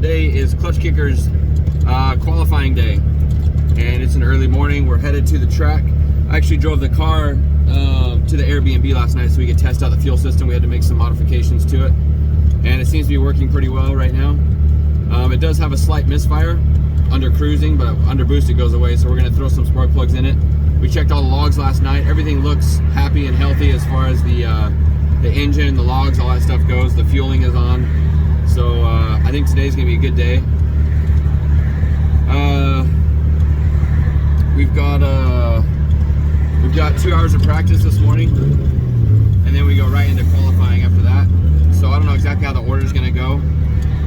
today is Clutch Kickers qualifying day, and it's an early morning. We're headed to the track. I actually drove the car to the Airbnb last night so we could test out the fuel system. We had to make some modifications to it, and it seems to be working pretty well right now. It does have a slight misfire under cruising, but under boost it goes away, so we're going to throw some spark plugs in it. We checked all the logs last night. Everything looks happy and healthy as far as the engine, the logs, all that stuff goes. The fueling is on. So I think today's gonna be a good day. We've got 2 hours of practice this morning, and then we go right into qualifying after that. So I don't know exactly how the order is gonna go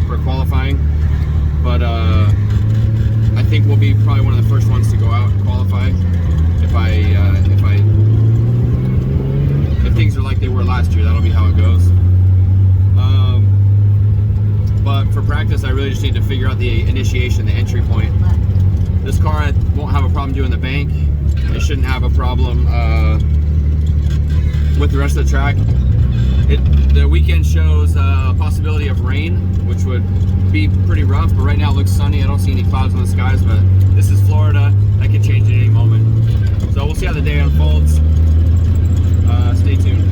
for qualifying, but I think we'll be probably one of the first ones to go out and qualify if things are like they were last year. That'll be how it goes. But for practice, I really just need to figure out the initiation, the entry point. This car won't have a problem doing the bank. It shouldn't have a problem with the rest of the track. The weekend shows a possibility of rain, which would be pretty rough, but right now it looks sunny. I don't see any clouds in the skies, but this is Florida. That could change at any moment. So we'll see how the day unfolds. Stay tuned.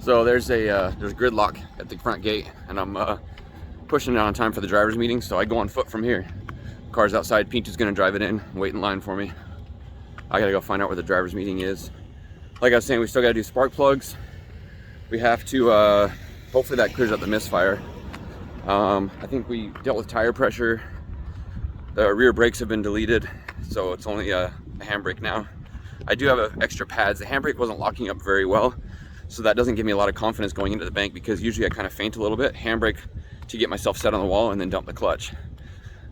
So there's a gridlock at the front gate, and I'm pushing it on time for the driver's meeting, so I go on foot from here. Car's outside. Pintu's gonna drive it in, wait in line for me. I gotta go find out where the driver's meeting is. Like I was saying, we still gotta do spark plugs. We have to, hopefully that clears up the misfire. I think we dealt with tire pressure. The rear brakes have been deleted, so it's only a handbrake now. I do have extra pads. The handbrake wasn't locking up very well, so that doesn't give me a lot of confidence going into the bank, because usually I kind of feint a little bit, handbrake to get myself set on the wall and then dump the clutch.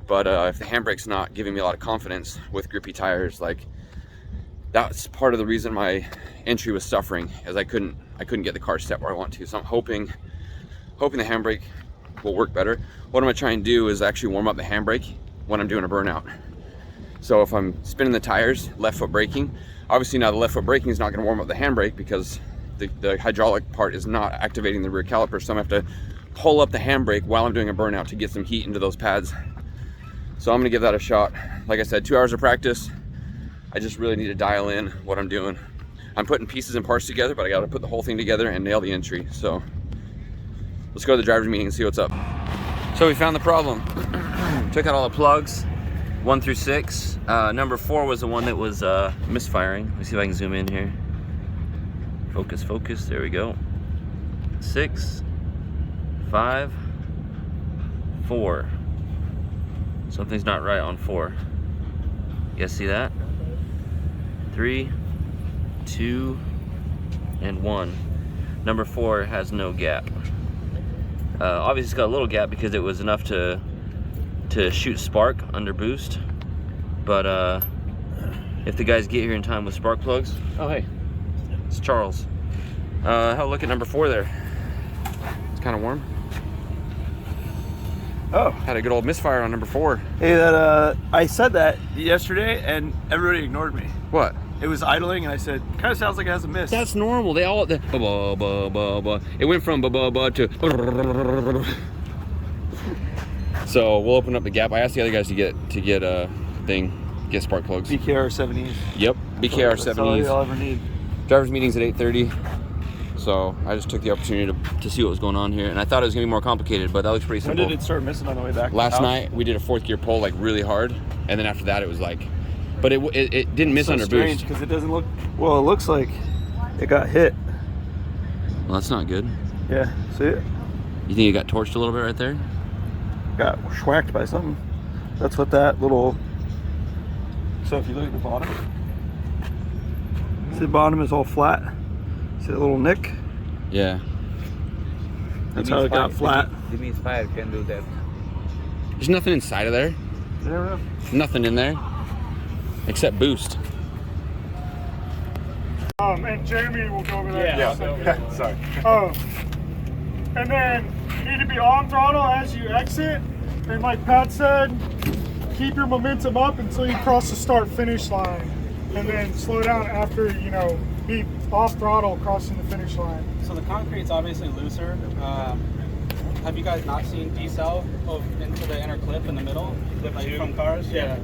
But if the handbrake's not giving me a lot of confidence with grippy tires, like, that's part of the reason my entry was suffering, as I couldn't get the car set where I want to. So I'm hoping the handbrake will work better. What I'm gonna try and do is actually warm up the handbrake when I'm doing a burnout. So if I'm spinning the tires, left foot braking, obviously now the left foot braking is not gonna warm up the handbrake because the hydraulic part is not activating the rear caliper, so I'm gonna have to pull up the handbrake while I'm doing a burnout to get some heat into those pads. So I'm gonna give that a shot. Like I said, 2 hours of practice. I just really need to dial in what I'm doing. I'm putting pieces and parts together, but I gotta put the whole thing together and nail the entry. So let's go to the driver's meeting and see what's up. So we found the problem. Took out all the plugs, 1 through 6. Number 4 was the one that was misfiring. Let me see if I can zoom in here. Focus, there we go. 6, 5, 4. Something's not right on 4. You guys see that? 3, 2, and 1. Number 4 has no gap. Obviously it's got a little gap because it was enough to shoot spark under boost. But if the guys get here in time with spark plugs, oh hey, it's Charles. Hell, look at number 4 there. It's kind of warm. Oh, had a good old misfire on number 4. Hey, that I said that yesterday and everybody ignored me. What? It was idling and I said, kind of sounds like it has a miss. That's normal. They all it went from to So we'll open up the gap. I asked the other guys to get a thing, get spark plugs. BKR 70s. Yep, BKR 70s. That's all you'll ever need. Driver's meeting's at 8:30. So I just took the opportunity to see what was going on here, and I thought it was gonna be more complicated, but that looks pretty simple. When did it start missing on the way back? Last night we did a 4th gear pull like really hard, and then after that it was like, but it didn't miss under boost. Because it doesn't look, well, it looks like it got hit. Well, that's not good. Yeah, see it? You think it got torched a little bit right there? Got schwacked by something. That's what that little, so if you look at the bottom, see the bottom is all flat. See that little nick? Yeah. That's how it got flat. The Inspire can do that. There's nothing inside of there. Nothing in there except boost. And Jeremy will go over that. Yeah. Sorry. And then you need to be on throttle as you exit. And like Pat said, keep your momentum up until you cross the start-finish line. And then slow down after, you know, be off throttle crossing the finish line. So the concrete's obviously looser. Have you guys not seen decel into the inner clip in the middle, like from cars? Yeah.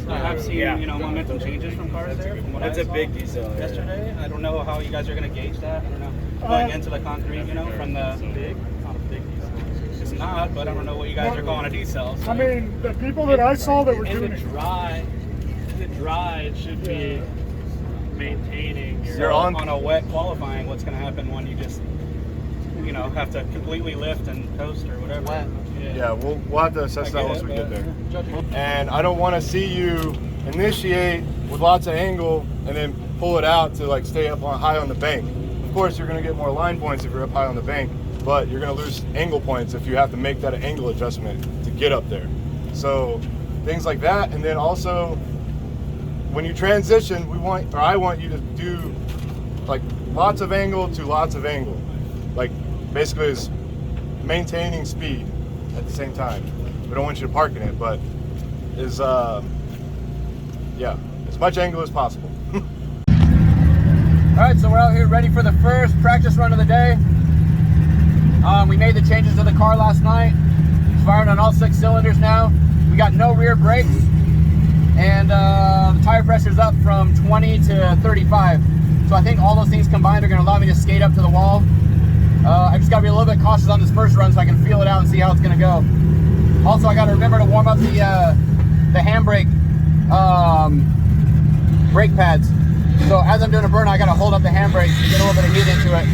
I have seen, you know, momentum changes from cars there. From what I saw big decel. yesterday. I don't know how you guys are going to gauge that. I don't know. Going into the concrete, you know, from the big. It's not a big decel. It's not, but I don't know what you guys are calling a decel. So. I mean, the people that I saw that were doing it. Dry, it should be maintaining your... You're on a wet qualifying, what's going to happen when you just, you know, have to completely lift and coast or whatever. Yeah, we'll have to assess that once we get there. And I don't want to see you initiate with lots of angle and then pull it out to like stay up on high on the bank. Of course, you're going to get more line points if you're up high on the bank, but you're going to lose angle points if you have to make that an angle adjustment to get up there. So things like that, and then also when you transition, I want you to do like lots of angle to lots of angle. Like basically is maintaining speed at the same time. We don't want you to park in it, but is yeah, as much angle as possible. All right, so we're out here ready for the first practice run of the day. We made the changes to the car last night. It's firing on all 6 cylinders now. We got no rear brakes, and the tire pressure's up from 20 to 35. So I think all those things combined are going to allow me to skate up to the wall. I just got to be a little bit cautious on this first run so I can feel it out and see how it's going to go. Also, I got to remember to warm up the handbrake brake pads. So as I'm doing a burn, I got to hold up the handbrake to get a little bit of heat into it.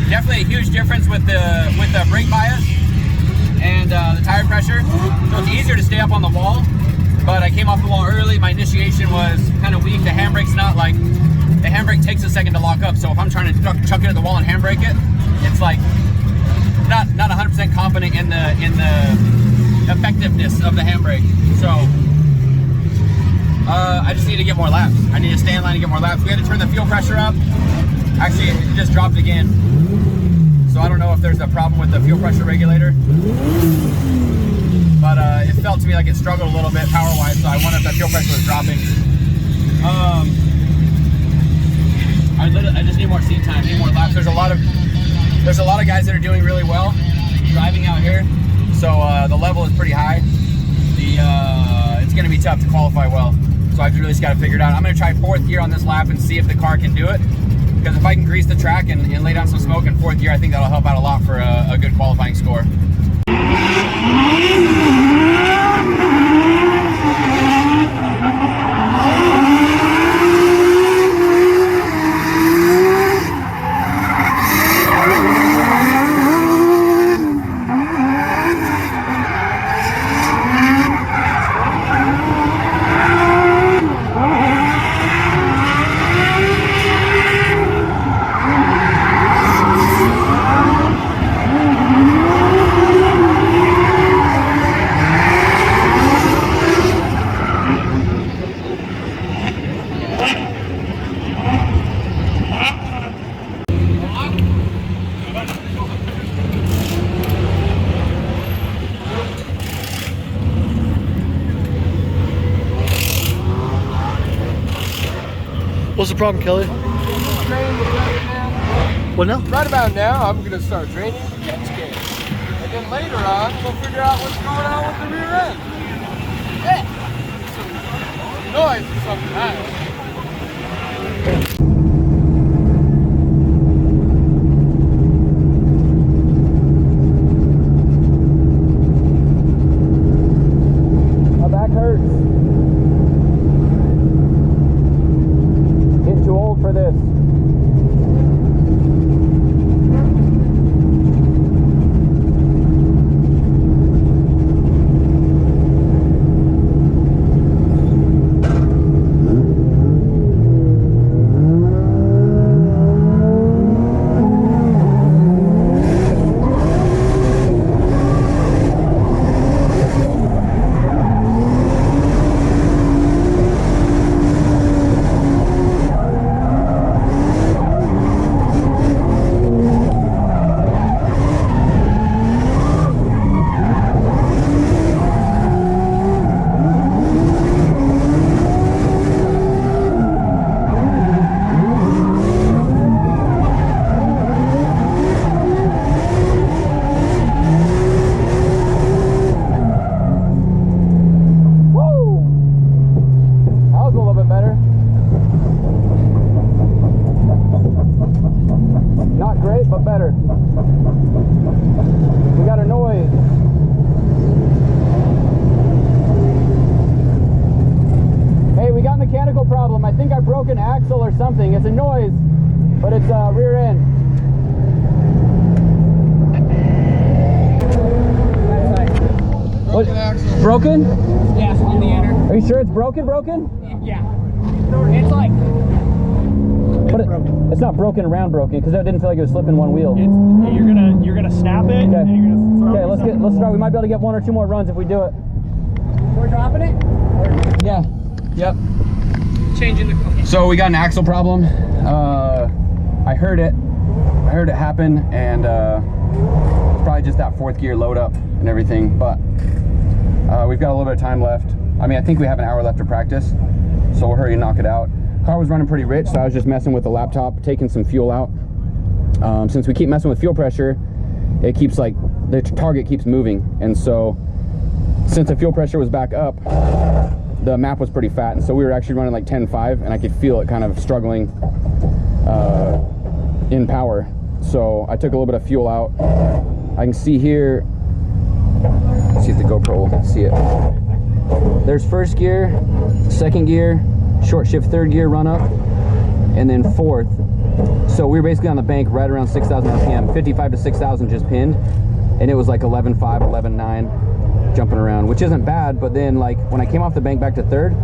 Definitely a huge difference with the brake bias and the tire pressure. So it's easier to stay up on the wall, but I came off the wall early. My initiation was kind of weak. The handbrake's not like, the handbrake takes a second to lock up. So if I'm trying to chuck it at the wall and handbrake it, it's like not 100% confident in the effectiveness of the handbrake. So I just need to get more laps. I need to stay in line and get more laps. We had to turn the fuel pressure up. Actually, it just dropped again. So I don't know if there's a problem with the fuel pressure regulator. But it felt to me like it struggled a little bit power-wise, so I wonder if that fuel pressure was dropping. I just need more seat time, need more laps. There's a lot of guys that are doing really well driving out here. So the level is pretty high. It's gonna be tough to qualify well. So I've really just got to figure it out. I'm gonna try 4th gear on this lap and see if the car can do it. Because if I can grease the track and lay down some smoke in 4th gear, I think that'll help out a lot for a good qualifying score. What's the problem, Kelly? What now? Right about now, I'm gonna start draining the catch can. And then later on, we'll figure out what's going on with the rear end. Yeah. Noise or something, I don't know. My back hurts. Getting too old for this. Something. It's a noise, but it's rear end. What? Broken? Yes, on the inner. Are you sure it's broken? Yeah. It's like. But it's not broken around broken because that didn't feel like it was slipping one wheel. You're gonna snap it. Okay. And then you're gonna throw let's start. We might be able to get 1 or 2 more runs if we do it. We're dropping it? Yeah. Yep. Changing the. Okay. So we got an axle problem. I heard it happen, and it's probably just that 4th gear load up and everything. But we've got a little bit of time left. I mean, I think we have an hour left to practice, so we'll hurry and knock it out. Car was running pretty rich, so I was just messing with the laptop, taking some fuel out. Since we keep messing with fuel pressure, it keeps like the target keeps moving, and so since the fuel pressure was back up, the map was pretty fat, and so we were actually running like 10.5, and I could feel it kind of struggling in power. So I took a little bit of fuel out. I can see here, let's see if the GoPro will see it. There's 1st gear, 2nd gear, short shift 3rd gear run up, and then 4th. So we were basically on the bank right around 6,000 RPM, 55 to 6,000 just pinned, and it was like 11.5, 11.9. Jumping around, which isn't bad, but then like when I came off the bank back to 3rd,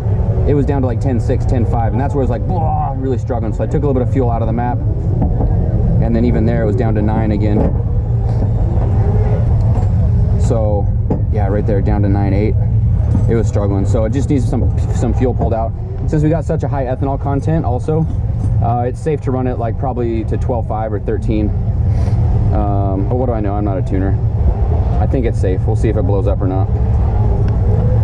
it was down to like 10.6, 10.5, and that's where it was like blah, really struggling. So I took a little bit of fuel out of the map, and then even there it was down to 9 again. So yeah, right there down to 9.8. It was struggling, so it just needs some fuel pulled out. Since we got such a high ethanol content also, it's safe to run it like probably to 12.5 or 13. But what do I know? I'm not a tuner. I think it's safe. We'll see if it blows up or not.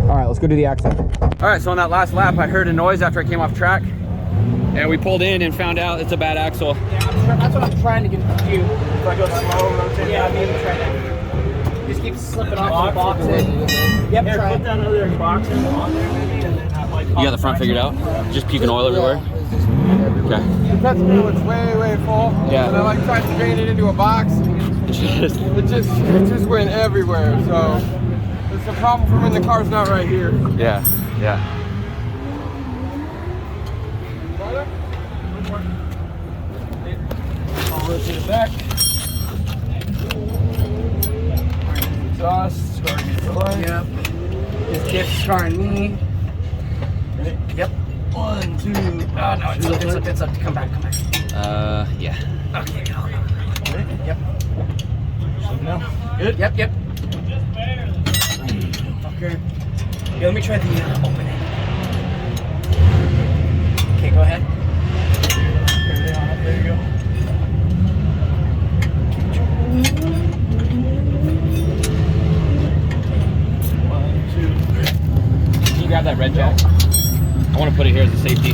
All right, let's go do the axle. All right, so on that last lap, I heard a noise after I came off track, and we pulled in and found out it's a bad axle. Yeah, that's what I'm trying to get to do. If I go slow, rotate. Yeah, maybe try that. Just keep slipping off the box. Yep, Here, try put it. that other box on there maybe, and then have like. You got the front figured out? Just puking oil everywhere? Okay. The pet wheel is way full. Yeah. And I like tried to drain it into a box. It just went everywhere. So it's a problem for when the car's not right here. Yeah. I'll rotate it back. Exhaust, starting to run. Yep. This kid's scarring me. Yep. 1, 2. Oh, no, it's up. Come back. Yeah. Okay, go. Yep. No. Good? Yep. Okay. Yeah, let me try the opening. Okay, go ahead. There you go. Can you grab that red jack? I want to put it here as a safety.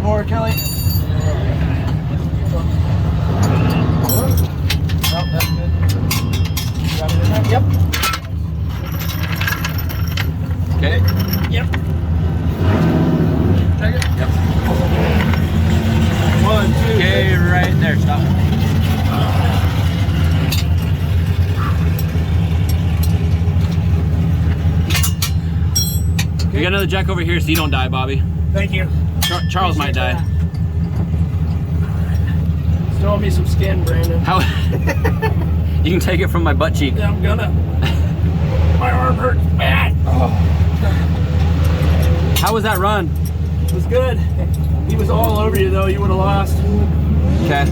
more, Kelly. Oh, that's good. Got it in there? Yep. Okay. Yep. Take it? Yep. 1, 2, Okay, right there. Stop. You got another jack over here so you don't die, Bobby. Thank you. Charles might die. Throw me some skin, Brandon. How? You can take it from my butt cheek. Yeah, I'm gonna. My arm hurts bad. Oh. How was that run? It was good. He was all over you though. You would have lost. Okay.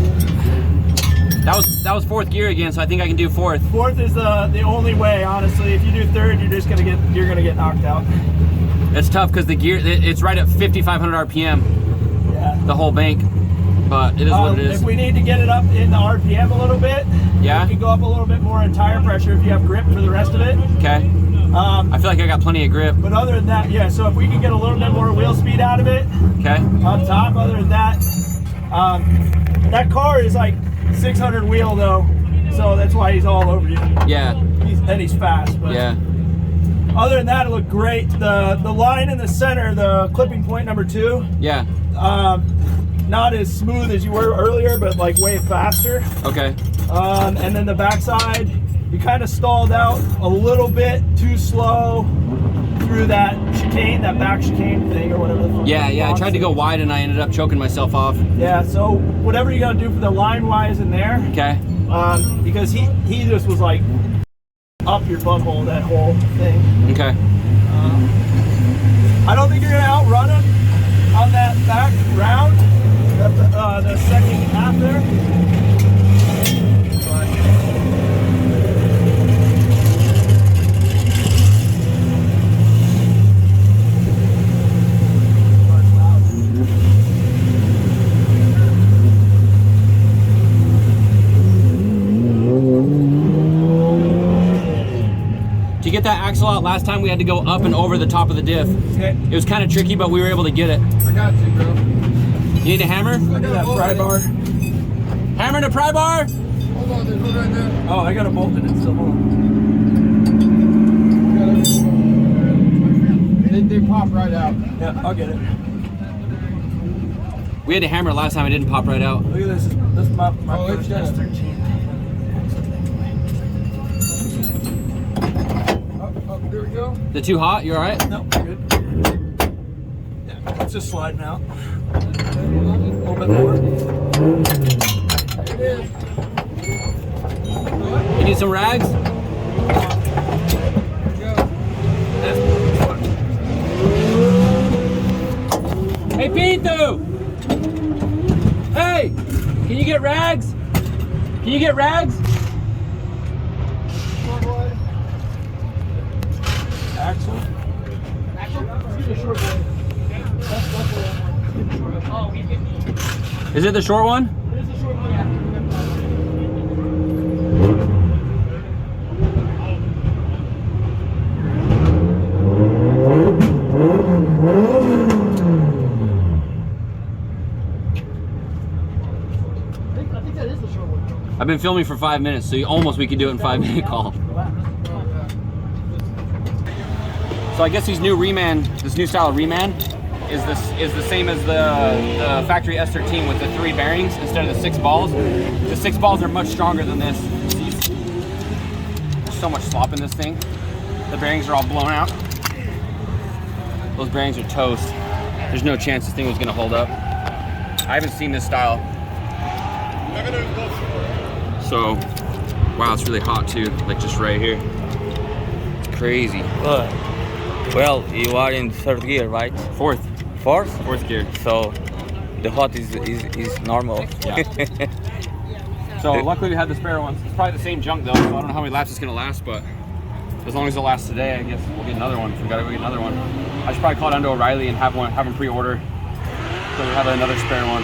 That was fourth gear again, so I think I can do fourth. Fourth is the only way, honestly. If you do third, you're gonna get knocked out. It's tough because the gear it's right at 5,500 RPM. Yeah. The whole bank, but it is what it is. If we need to get it up in the RPM a little bit, yeah, we can go up a little bit more in tire pressure if you have grip for the rest of it. Okay. I feel like I got plenty of grip. But other than that, yeah. So if we can get a little bit more wheel speed out of it, okay, up top. Other than that, that car is like 600 wheel though, so that's why he's all over you. Yeah. He's fast. But yeah. Other than that, it looked great. The line in the center, the clipping point number 2. Yeah. Not as smooth as you were earlier, but like way faster. Okay. And then the backside, you kind of stalled out a little bit too slow through that chicane, that back chicane thing or whatever. Yeah, I tried to go wide and I ended up choking myself off. Yeah, so whatever you gotta do for the line wise in there. Okay. Because he just was like up your butthole, that whole thing. Okay. I don't think you're gonna outrun him on that back round, the second half there. To get that axle out last time, we had to go up and over the top of the diff. Okay. It was kind of tricky, but we were able to get it. I got you, bro. You need a hammer? I got that pry bar. Hammer to pry bar? Hold on, there's one right there. Oh, I got a bolt in it, so hold on. They pop right out. Yeah, I'll get it. We had to hammer it last time, it didn't pop right out. Look at this. This is my it's first done. S13. There we go. The too hot? You alright? No, good. Yeah, it's just sliding out. A little bit more. It is. You need some rags? Hey, Pinto! Hey! Can you get rags? Can you get rags? Axle. Is it the short one? I've been filming for 5 minutes, so we could do it in 5-minute call. So I guess this new style of reman is the same as the factory S13 with the 3 bearings instead of the 6 balls. The 6 balls are much stronger than this. See, there's so much slop in this thing. The bearings are all blown out. Those bearings are toast. There's no chance this thing was gonna hold up. I haven't seen this style. So, wow, it's really hot too, like just right here. It's crazy. Well, you are in third gear, right? Fourth Fourth gear. So the hot is normal. Yeah. So luckily we had the spare ones. It's probably the same junk though, so I don't know how many laps it's gonna last, but as long as it lasts today, I guess we'll get another one. If we gotta go get another one. I should probably call down to O'Reilly and have them pre-order so we have another spare one.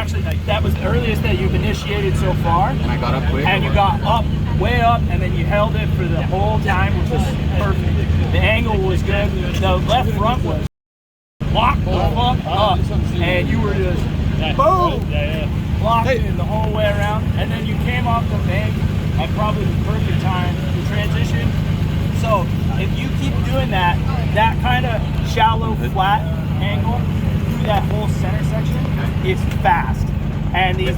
actually, like, that was the earliest that you've initiated so far. And I got up quick. And you got up, way up, and then you held it for the whole time, which was perfect. The angle was good. The left front was locked the fuck up, and you were just boom, locked in the whole way around. And then you came off the bank at probably the perfect time to transition. So if you keep doing that kind of shallow, flat angle through that whole center section is fast. And these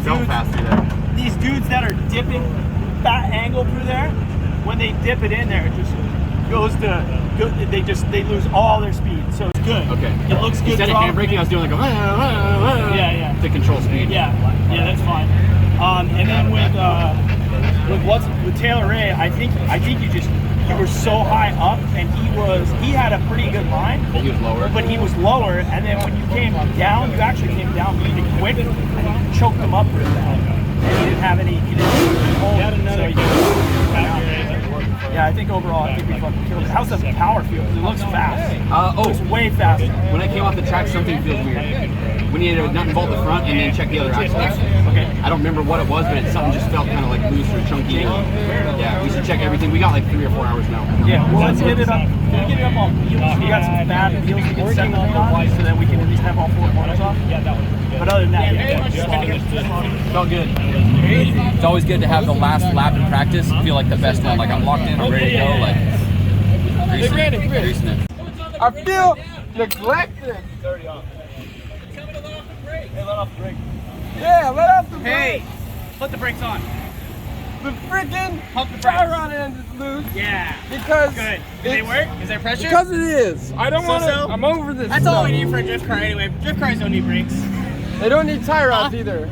dudes that are dipping that angle through there, when they dip it in there, it just goes to they lose all their speed. So it's good. Okay. It looks good. Instead of handbraking, I was doing like a yeah to control speed. Yeah, that's fine. And then with Taylor Ray, I think you were so high up, and he had a pretty good line. But he was lower. But he was lower, and then when you came down, you actually came down really quick, and you choked him up really bad. And he didn't have any. He didn't hold. Yeah, I think overall, I think we fucking killed it. How's the power feel? It looks fast. It's way faster. When I came off the track, something feels weird. We needed to nut and bolt the front and then check the other axles. Okay. I don't remember what it was, but something just felt kind of like loose or chunky. Yeah, we should check everything. We got like 3 or 4 hours now. Yeah, well, let's get it up. Can we get it up on wheels? We got some bad wheels we can set them on, so that we can at least have all 4 corners off. Yeah, that was good. But other than that, Felt good. It's always good to have the last lap in practice feel like the best one. Like I'm locked in, I'm ready to go. Like greasing it. I feel neglected. it's already off. Hey, let off the brake. Yeah, let off the brake. Hey, put the brakes on. The freaking Pump the tie brakes. rod end is loose. Yeah. Because Good. Do they work? Is there pressure? Because it is. I don't want to. So? I'm over this. That's stuff. all we need for a drift car anyway. Drift cars don't need brakes. They don't need tie rods either.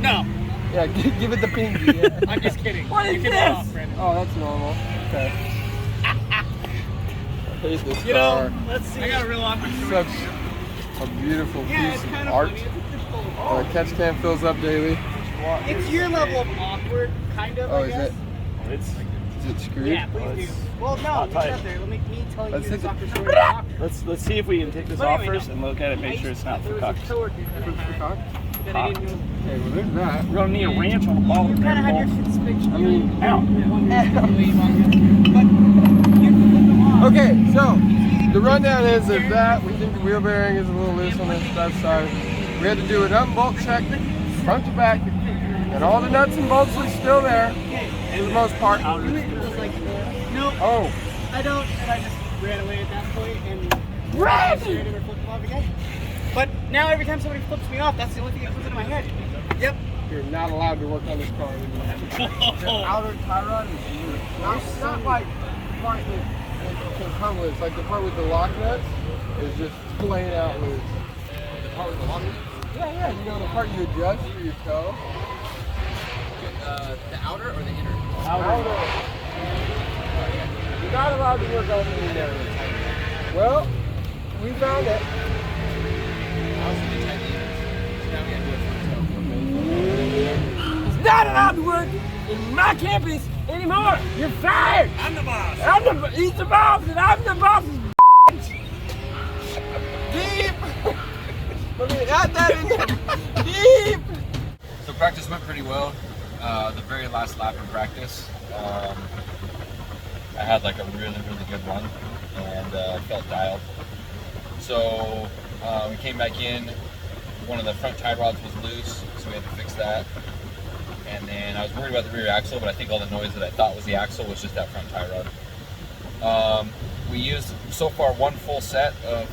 No. Yeah, give it the pinky. Yeah. I'm just kidding. What is You can this? let off, Brandon. Oh, that's normal. Okay. I hate this You car. know, let's see. I got a real awkward story. Such a beautiful Yeah, piece it's of kind of art. funny. The catch cam fills up daily. It's your level of awkward, kind of, Oh, I is guess. it? Is it screwed? Yeah, please do. Well, no, it's not there. Let me tell you Let's the take awkward it. story. Let's see if we can take this But off anyway, first and look at it, make sure it's not for There was cocked. a coworker that I had that I didn't know. Okay, well there's that. We're gonna need a wrench on the ball. You kind of had your suspension. I mean, But you can put them on. okay, so the rundown is that we think the wheel bearing is a little loose on the left side. We had to do an unbolt check front to back, and all the nuts and bolts are still there for the most part. I was like, nope, Oh, I don't. And I just ran away at that point and Ran! I never flipped them off again. But now every time somebody flips me off, that's the only thing that comes into my head. Yep. you're not allowed to work on this car anymore. The outer tie rod is loose. Not like part that can come loose. Like the part with the lock nuts is just plain out loose. The part with the lock nuts? Yeah, you know the part you adjust for your toe? The outer or the inner? Outer. You're not allowed to work on the inner. Well, we found it. It's not allowed to work in my campus anymore. You're fired. I'm the boss. He's the boss, and I'm the boss. Deep. Let me add that in there. Deep. So practice went pretty well. The very last lap in practice, I had like a really good run and felt dialed. So we came back in. One of the front tie rods was loose, so we had to fix that. And then I was worried about the rear axle, but I think all the noise that I thought was the axle was just that front tie rod. We used so far one full set of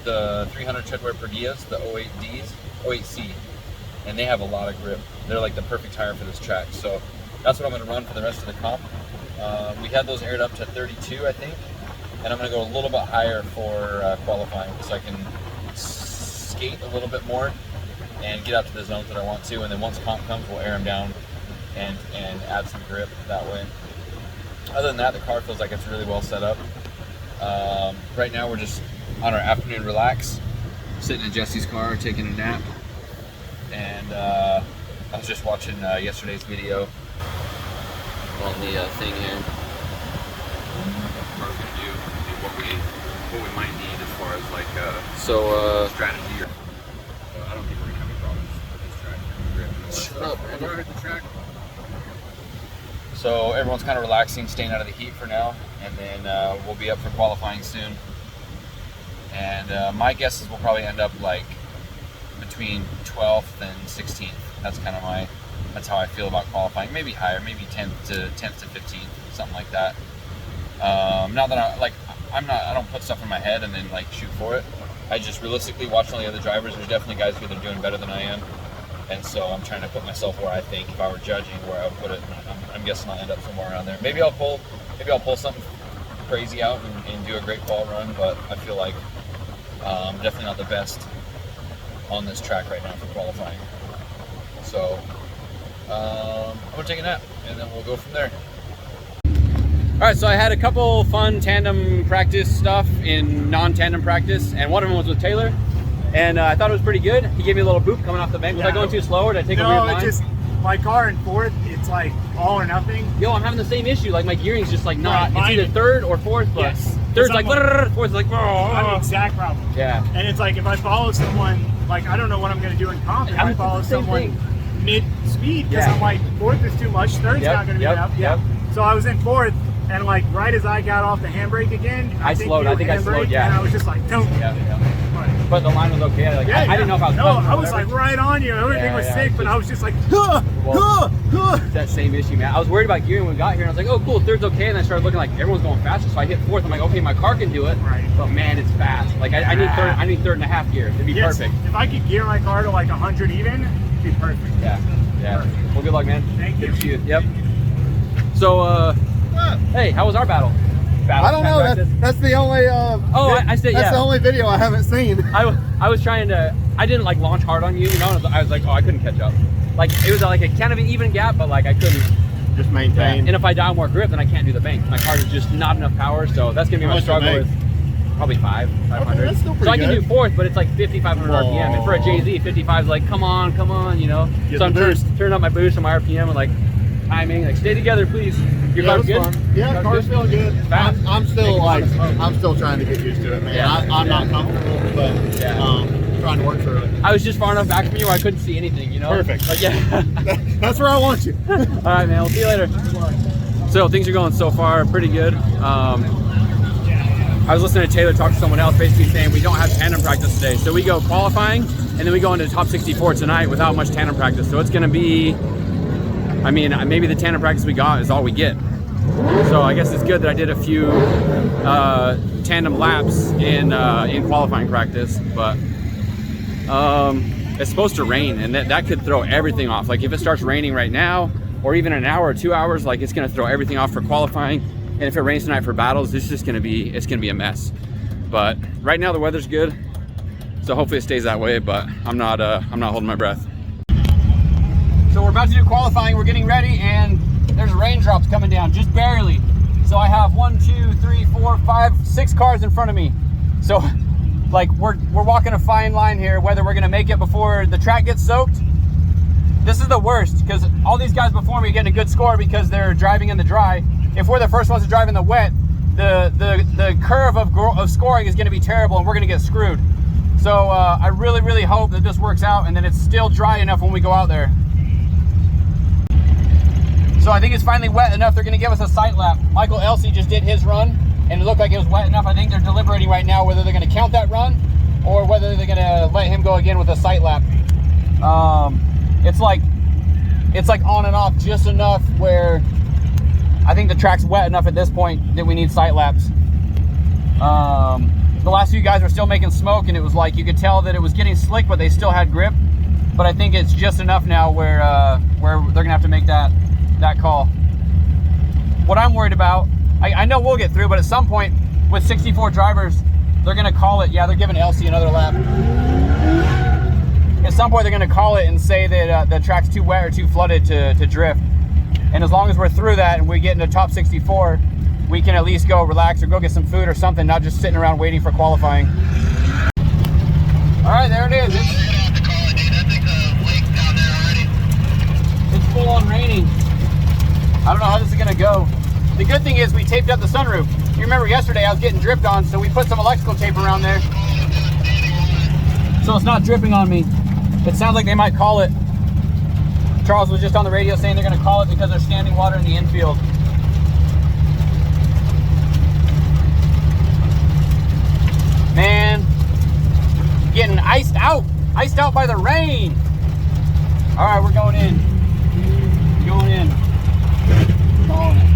the 300 treadwear Perdias, the 08Ds, 08C, and they have a lot of grip. They're like the perfect tire for this track. So that's what I'm going to run for the rest of the comp. We had those aired up to 32, I think, and I'm going to go a little bit higher for qualifying, so I can skate a little bit more and get out to the zones that I want to. And then once comp comes, we'll air them down and add some grip that way. Other than that, the car feels like it's really well set up. Right now, we're just on our afternoon relax, sitting in Jesse's car, taking a nap. And I was just watching yesterday's video on the thing here. What we're gonna do what we might need as far as like strategy. I don't think up, man? You ever hit the track? So everyone's kind of relaxing, staying out of the heat for now, and then we'll be up for qualifying soon. And my guess is we'll probably end up like between 12th and 16th. That's kind of that's how I feel about qualifying. Maybe higher, maybe 10th to 15th, something like that. Not that I don't put stuff in my head and then like shoot for it. I just realistically watch all the other drivers. There's definitely guys who are doing better than I am. And so I'm trying to put myself where I think, if I were judging, where I would put it. I'm guessing I'll end up somewhere around there. Maybe I'll pull something crazy out and do a great qual run, but I feel like I'm definitely not the best on this track right now for qualifying. So I'm gonna take a nap and then we'll go from there. All right, so I had a couple fun tandem practice stuff in non-tandem practice, and one of them was with Taylor. And I thought it was pretty good. He gave me a little boop coming off the bank. Was I going too slow, or did I take a weird line? No, it's just my car in fourth. It's like all or nothing. Yo, I'm having the same issue. Like my gearing's just like not. Right, it's either third or fourth. But yes. Third's like fourth's like. I'm the exact problem. Yeah. And it's like if I follow someone, like I don't know what I'm gonna do in comp. If I follow someone mid-speed, because I'm like fourth is too much. Third's not gonna be enough. Yeah. So I was in fourth. And like right as I got off the handbrake again, I think I slowed, yeah. And I was just like, don't. But the line was okay. Like, I didn't know if I was. No, I was like right on you. Everything was sick, but I was just like, it's that same issue, man. I was worried about gearing when we got here, and I was like, oh, cool, third's okay. And I started looking like everyone's going faster, so I hit fourth. I'm like, okay, my car can do it, but man, it's fast. Like I need third. I need 3.5 gear to be perfect. If I could gear my car to like 100 even, it'd be perfect. Yeah. Perfect. Well, good luck, man. Thank you. Good to see you. Yep. So, hey, how was our battle? I don't know. That's the only. I said yeah. That's the only video I haven't seen. I was trying to. I didn't like launch hard on you, you know. I was like, oh, I couldn't catch up. Like it was like a kind of an even gap, but like I couldn't just maintain. Yeah. And if I dial more grip, then I can't do the bank. My car is just not enough power, so that's gonna be my struggle. With probably 500. Okay, that's still pretty so I can good. do fourth, but it's like 5,500 RPM, and for a JZ, 55 is like, come on, you know. So I'm turning up my boost and my RPM and like timing, like stay together, please. Your car's good? Fun. Yeah, car's feeling good. I'm still trying to get used to it, man. Yeah. I'm not comfortable, but trying to work through it. I was just far enough back from you where I couldn't see anything, you know? Perfect. Like, yeah. That's where I want you. All right, man. We'll see you later. So things are going so far pretty good. I was listening to Taylor talk to someone else basically saying we don't have tandem practice today. So we go qualifying and then we go into top 64 tonight without much tandem practice. So it's going to be, I mean, maybe the tandem practice we got is all we get. So I guess it's good that I did a few tandem laps in qualifying practice, but it's supposed to rain and that could throw everything off. Like if it starts raining right now or even an hour or 2 hours, like it's going to throw everything off for qualifying. And if it rains tonight for battles, it's going to be a mess. But right now the weather's good, so hopefully it stays that way. But I'm not holding my breath. So we're about to do qualifying. We're getting ready, and there's raindrops coming down just barely. So I have 1, 2, 3, 4, 5, 6 cars in front of me. So like we're walking a fine line here, whether we're gonna make it before the track gets soaked. This is the worst because all these guys before me are getting a good score because they're driving in the dry. If we're the first ones to drive in the wet, the curve of scoring is going to be terrible and we're going to get screwed. So I really hope that this works out and that it's still dry enough when we go out there. So I think it's finally wet enough. They're going to give us a sight lap. Michael Elsey just did his run and it looked like it was wet enough. I think they're deliberating right now whether they're going to count that run or whether they're going to let him go again with a sight lap. It's like on and off just enough where I think the track's wet enough at this point that we need sight laps. The last few guys were still making smoke and it was like you could tell that it was getting slick, but they still had grip. But I think it's just enough now where they're gonna have to make that call. What I'm worried about, I know we'll get through, but at some point with 64 drivers, they're gonna call it. Yeah, they're giving Elsey another lap. At some point they're gonna call it and say that the track's too wet or too flooded to drift. And as long as we're through that and we get into top 64, we can at least go relax or go get some food or something, not just sitting around waiting for qualifying. All right, there it is. It's full on raining. I don't know how this is gonna go. The good thing is we taped up the sunroof. You remember yesterday I was getting dripped on, so we put some electrical tape around there. So it's not dripping on me. It sounds like they might call it. Charles was just on the radio saying they're going to call it because there's standing water in the infield. Man, getting iced out by the rain. All right, we're going in. Going in. Calling it.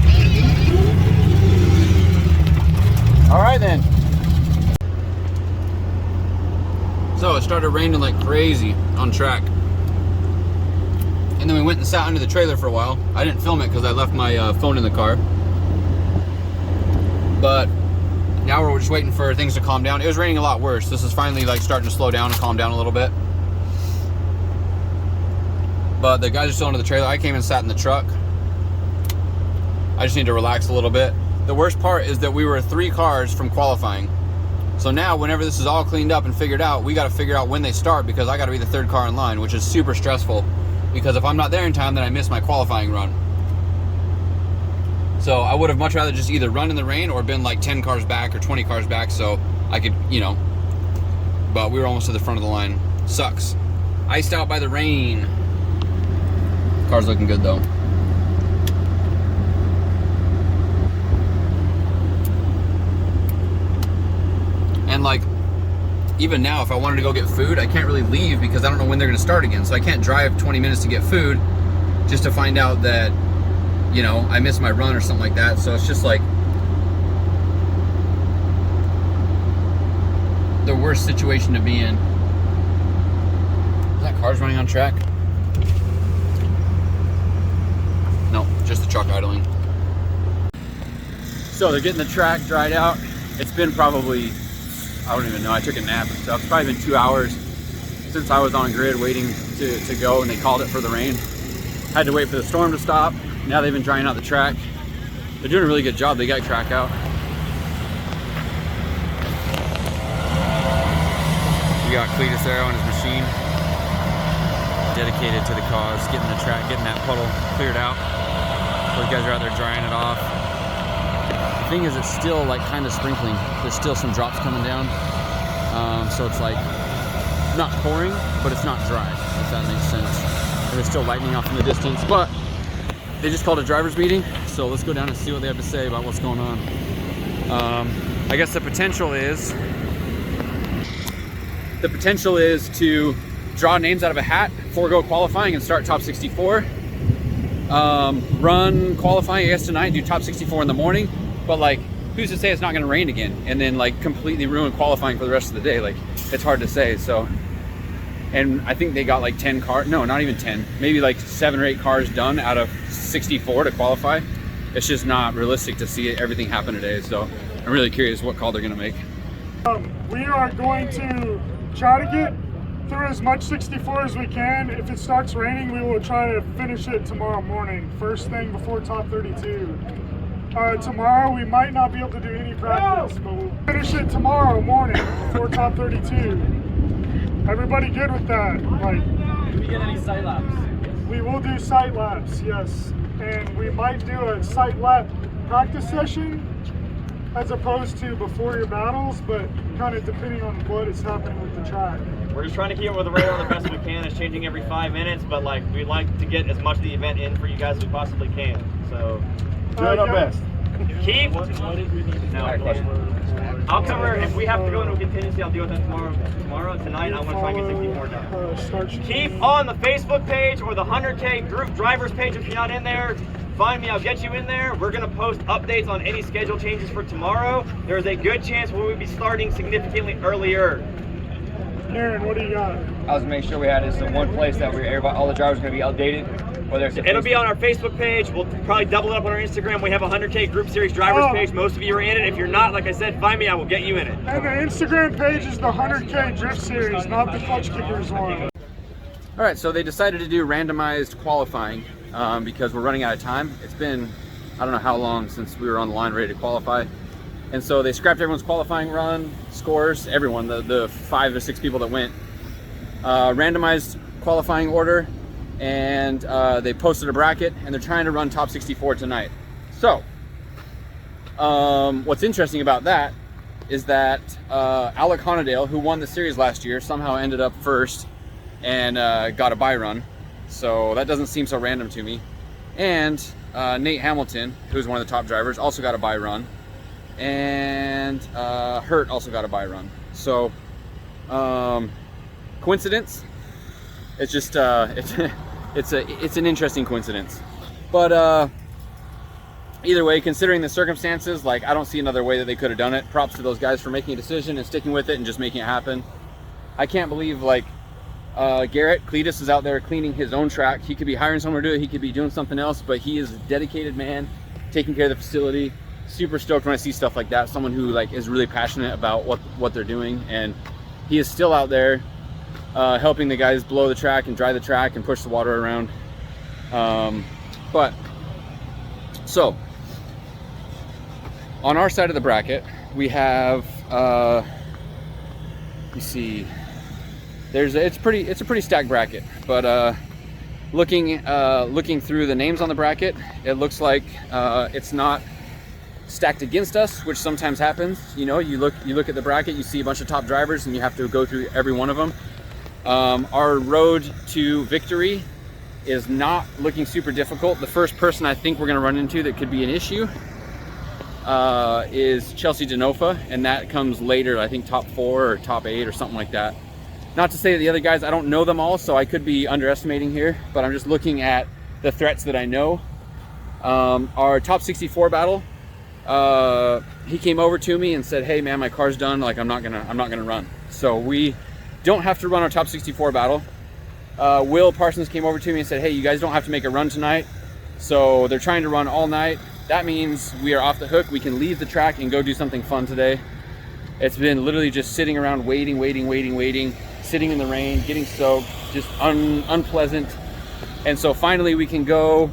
All right then. So it started raining like crazy on track. And then we went and sat under the trailer for a while. I didn't film it because I left my phone in the car. But now we're just waiting for things to calm down. It was raining a lot worse. This is finally like starting to slow down and calm down a little bit. But the guys are still under the trailer. I came and sat in the truck. I just need to relax a little bit. The worst part is that we were 3 cars from qualifying. So now whenever this is all cleaned up and figured out, we got to figure out when they start because I got to be the 3rd car in line, which is super stressful because if I'm not there in time, then I miss my qualifying run. So I would have much rather just either run in the rain or been like 10 cars back or 20 cars back so I could, you know, but we were almost to the front of the line. Sucks. Iced out by the rain. Car's looking good though. And like, even now, if I wanted to go get food, I can't really leave because I don't know when they're gonna start again. So I can't drive 20 minutes to get food just to find out that, you know, I missed my run or something like that. So it's just like the worst situation to be in. Is that car's running on track? No, just the truck idling. So they're getting the track dried out. It's been probably, I don't even know, I took a nap and stuff. It's probably been 2 hours since I was on grid waiting to go and they called it for the rain. Had to wait for the storm to stop. Now they've been drying out the track. They're doing a really good job. They got track out. We got Cletus there on his machine. Dedicated to the cause, getting the track, getting that puddle cleared out. Those guys are out there drying it off. The thing is, it's still like kind of sprinkling. There's still some drops coming down. So it's like not pouring, but it's not dry, if that makes sense. And there's still lightning off in the distance, but they just called a driver's meeting. So let's go down and see what they have to say about what's going on. I guess the potential is to draw names out of a hat, forego qualifying and start top 64. Run qualifying, I guess, tonight, do top 64 in the morning. But like, who's to say it's not gonna rain again and then like completely ruin qualifying for the rest of the day? Like, it's hard to say. So, and I think they got like 10 cars, no, not even 10, maybe like 7 or 8 cars done out of 64 to qualify. It's just not realistic to see everything happen today. So I'm really curious what call they're gonna make. We are going to try to get through as much 64 as we can. If it starts raining, we will try to finish it tomorrow morning, first thing before top 32. Tomorrow we might not be able to do any practice, but we'll finish it tomorrow morning before top 32. Everybody good with that? Like, Do we get any sight laps? we will do sight laps, yes, and we might do a sight lap practice session as opposed to before your battles, but kind of depending on what is happening with the track. We're just trying to keep it with the radar the best we can. It's changing every 5 minutes, but like we'd like to get as much of the event in for you guys as we possibly can. So Doing our best. keep. No, I'll cover if we have to go into a contingency. I'll deal with that tomorrow. Tonight, I want to try and get 64 done. Keep on the Facebook page or the 100K group drivers page if you're not in there. Find me, I'll get you in there. We're going to post updates on any schedule changes for tomorrow. There's a good chance we will be starting significantly earlier. Aaron, what do you got? I was making sure we had this in one place that all the drivers are going to be updated. Whether it's It'll be on our Facebook page. We'll probably double it up on our Instagram. We have a 100K group series drivers page. Most of you are in it. If you're not, like I said, find me. I will get you in it. And the Instagram page is the 100K Drift Series, not the Clutch Kickers one. All right, so they decided to do randomized qualifying because we're running out of time. It's been, I don't know how long since we were on the line ready to qualify. And so they scrapped everyone's qualifying run, scores, everyone, the 5 or 6 people that went. Randomized qualifying order, and they posted a bracket, and they're trying to run top 64 tonight. So, what's interesting about that is that Alec Honadale, who won the series last year, somehow ended up first and got a bye run. So that doesn't seem so random to me. And Nate Hamilton, who's one of the top drivers, also got a bye run. And Hurt also got a bye run. So coincidence? It's just it's an interesting coincidence. But either way, considering the circumstances, like, I don't see another way that they could have done it. Props to those guys for making a decision and sticking with it and just making it happen. I can't believe, like, Garrett Cletus is out there cleaning his own track. He could be hiring someone to do it, he could be doing something else, but he is a dedicated man, taking care of the facility. Super stoked when I see stuff like that. Someone who, like, is really passionate about what they're doing, and he is still out there helping the guys blow the track and dry the track and push the water around. So on our side of the bracket, we have you see, it's a pretty stacked bracket, but looking through the names on the bracket, it looks like it's not stacked against us, which sometimes happens. You know, you look at the bracket, you see a bunch of top drivers, and you have to go through every one of them. Our road to victory is not looking super difficult. The first person I think we're going to run into that could be an issue is Chelsea Denofa, and that comes later, I think top 4 or top 8 or something like that. Not to say that the other guys, I don't know them all, so I could be underestimating here, but I'm just looking at the threats that I know. Our top 64 battle, he came over to me and said, hey man, my car's done, like I'm not gonna run. So we don't have to run our top 64 battle. Will Parsons came over to me and said, hey, you guys don't have to make a run tonight. So they're trying to run all night. That means we are off the hook. We can leave the track and go do something fun today. It's been literally just sitting around waiting, sitting in the rain, getting soaked, just unpleasant. And so finally we can go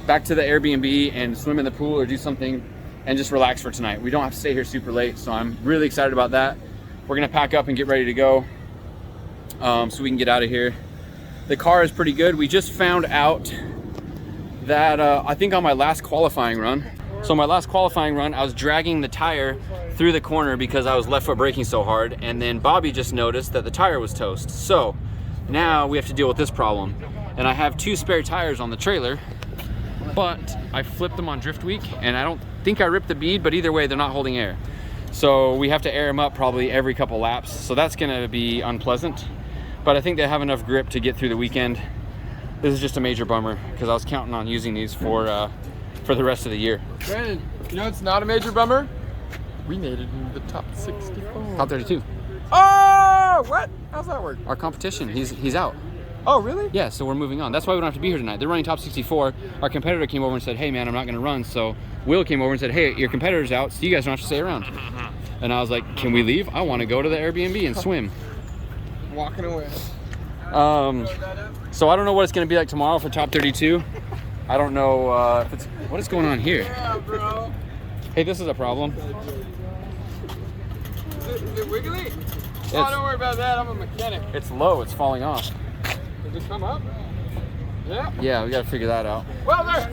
back to the Airbnb and swim in the pool or do something and just relax for tonight. We don't have to stay here super late, so I'm really excited about that. We're gonna pack up and get ready to go so we can get out of here. The car is pretty good. We just found out that I think on my last qualifying run, I was dragging the tire through the corner because I was left foot braking so hard, and then Bobby just noticed that the tire was toast. So now we have to deal with this problem. And I have 2 spare tires on the trailer, but I flipped them on drift week, and I don't think I ripped the bead, but either way, they're not holding air. So we have to air them up probably every couple laps. So that's gonna be unpleasant. But I think they have enough grip to get through the weekend. This is just a major bummer because I was counting on using these for the rest of the year. Brandon, you know it's not a major bummer? We made it in the top 64. Top 32. Oh, what? How's that work? Our competition, he's out. Oh, really? Yeah, so we're moving on. That's why we don't have to be here tonight. They're running top 64. Our competitor came over and said, hey man, I'm not gonna run. So Will came over and said, hey, your competitor's out, so you guys don't have to stay around. And I was like, can we leave? I wanna go to the Airbnb and swim. Walking away. So I don't know what it's gonna be like tomorrow for top 32. I don't know if it's, what is going on here? Yeah, bro. Hey, this is a problem. Is it wiggly? Oh, don't worry about that. I'm a mechanic. It's low, it's falling off. Does it come up? Yeah. Yeah, we gotta figure that out. Well, there.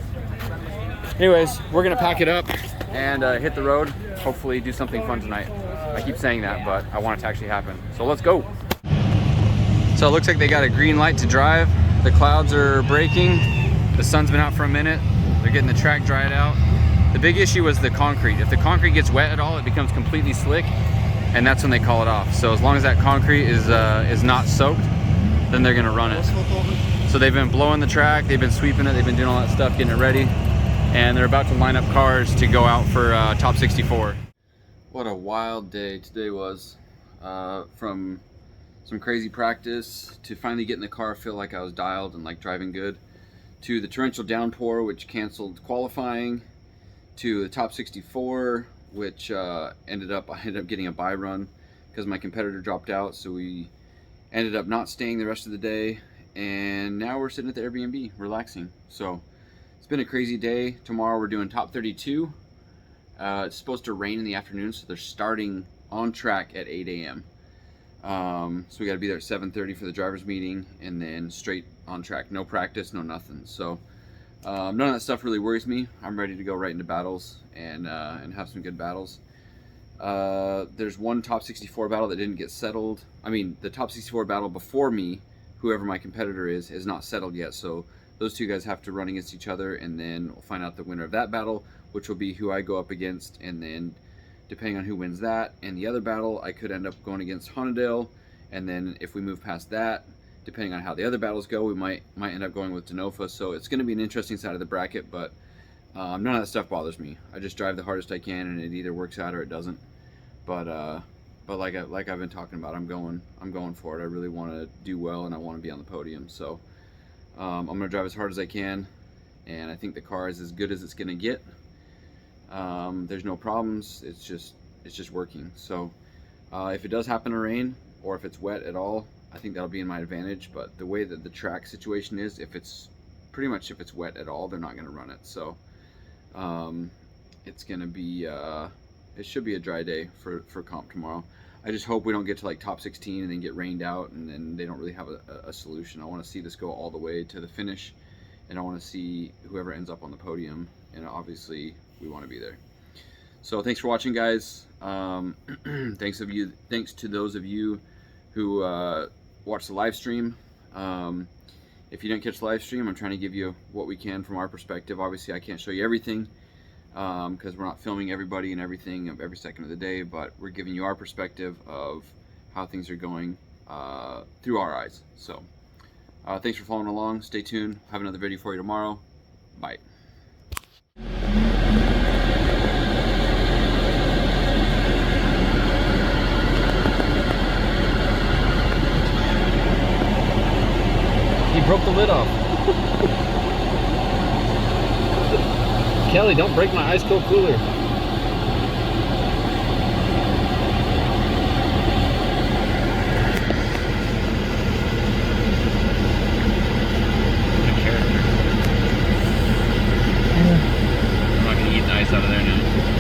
Anyways, we're gonna pack it up and hit the road. Hopefully do something fun tonight. I keep saying that, but I want it to actually happen. So let's go. So it looks like they got a green light to drive. The clouds are breaking. The sun's been out for a minute. They're getting the track dried out. The big issue was the concrete. If the concrete gets wet at all, it becomes completely slick, and that's when they call it off. So as long as that concrete is not soaked, then they're gonna run it. So they've been blowing the track, they've been sweeping it, they've been doing all that stuff, getting it ready, and they're about to line up cars to go out for top 64. What a wild day today was. From some crazy practice to finally get in the car, feel like I was dialed and like driving good, to the torrential downpour which canceled qualifying, to the top 64 which I ended up getting a bye run because my competitor dropped out, so we ended up not staying the rest of the day, and now we're sitting at the Airbnb relaxing. So it's been a crazy day. Tomorrow we're doing top 32. It's supposed to rain in the afternoon, so they're starting on track at 8 a.m. So we got to be there at 7:30 for the driver's meeting, and then straight on track. No practice, no nothing. So none of that stuff really worries me. I'm ready to go right into battles and have some good battles. There's one top 64 battle that didn't get settled. I mean, the top 64 battle before me, whoever my competitor is not settled yet. So those two guys have to run against each other, and then we'll find out the winner of that battle, which will be who I go up against. And then depending on who wins that and the other battle, I could end up going against Honadale. And then if we move past that, depending on how the other battles go, we might end up going with Denofa. So it's going to be an interesting side of the bracket, but none of that stuff bothers me. I just drive the hardest I can, and it either works out or it doesn't. But like I've been talking about, I'm going for it. I really want to do well, and I want to be on the podium. So I'm going to drive as hard as I can, and I think the car is as good as it's going to get. There's no problems. It's just working. So if it does happen to rain, or if it's wet at all, I think that'll be in my advantage. But the way that the track situation is, if it's wet at all, they're not going to run it. So it's going to be it should be a dry day for comp tomorrow. I just hope we don't get to like top 16 and then get rained out, and then they don't really have a solution. I want to see this go all the way to the finish, and I want to see whoever ends up on the podium, and obviously we want to be there. So thanks for watching, guys. Thanks to those of you who watched the live stream. If you didn't catch the live stream, I'm trying to give you what we can from our perspective. Obviously I can't show you everything, because we're not filming everybody and everything of every second of the day, but we're giving you our perspective of how things are going through our eyes. So thanks for following along. Stay tuned. Have another video for you tomorrow. Bye. He broke the lid off. Kelly, don't break my ice cold cooler. I'm not gonna eat the ice out of there now.